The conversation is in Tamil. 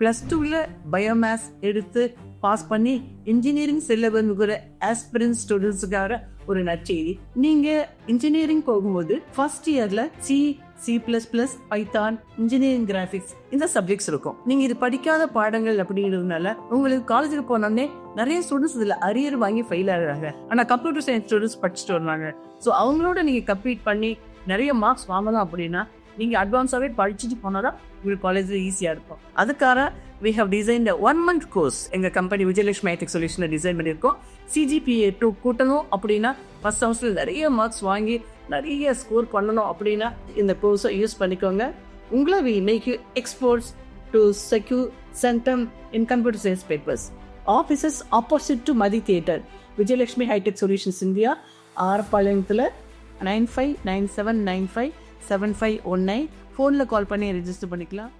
+2ல பயோமேஸ் எடுத்து பாஸ் பண்ணி இன்ஜினியரிங் செல்ல விரும்புகிற ஆஸ்பிரன்ட் ஸ்டூடெண்ட்ஸுக்காக ஒரு நற்செய்தி. நீங்க இன்ஜினியரிங் போகும்போது ஃபர்ஸ்ட் இயர்ல C++, பைத்தான், இன்ஜினியரிங் கிராஃபிக்ஸ் இந்த சப்ஜெக்ட்ஸ் இருக்கும். நீங்க இது படிக்காத பாடங்கள் அப்படிங்கிறதுனால உங்களுக்கு காலேஜுக்கு போனோடனே நிறைய ஸ்டூடெண்ட்ஸ் இதுல அரியர் வாங்கி ஃபெயில் ஆகுறாங்க. ஆனா கம்ப்யூட்டர் சயின்ஸ் ஸ்டூடெண்ட்ஸ் படிச்சுட்டு வர்றாங்க. ஸோ அவங்களோட நீங்க கம்ப்ளீட் பண்ணி நிறைய மார்க்ஸ் வாங்கலாம் அப்படின்னா நீங்க அட்வான்ஸாவே படிச்சுட்டு போனாதான் உங்களுக்கு காலேஜ் ஈஸியா இருக்கும். அதுக்காக we have designed a 1-month course எங்க கம்பெனி விஜயலட்சுமி ஹைடெக் சொல்யூஷன்ல டிசைன் பண்ணியிருக்கோம். CGPA 2 கூட்டணும் அப்படின்னா ஃபர்ஸ்ட் ஹவுஸ்ல நிறைய மார்க்ஸ் வாங்கி நிறைய ஸ்கோர் பண்ணணும் அப்படின்னா இந்த கோர்ஸை யூஸ் பண்ணிக்கோங்க. உங்களை we make you experts to secure centum in computer science papers. Offices opposite to Madi Theatre, Vijayalakshmi hitech solutions India, ஆர்பாளையத்தில் 9597957519 ஃபோனில் கால் பண்ணி ரெஜிஸ்டர் பண்ணிக்கலாம்.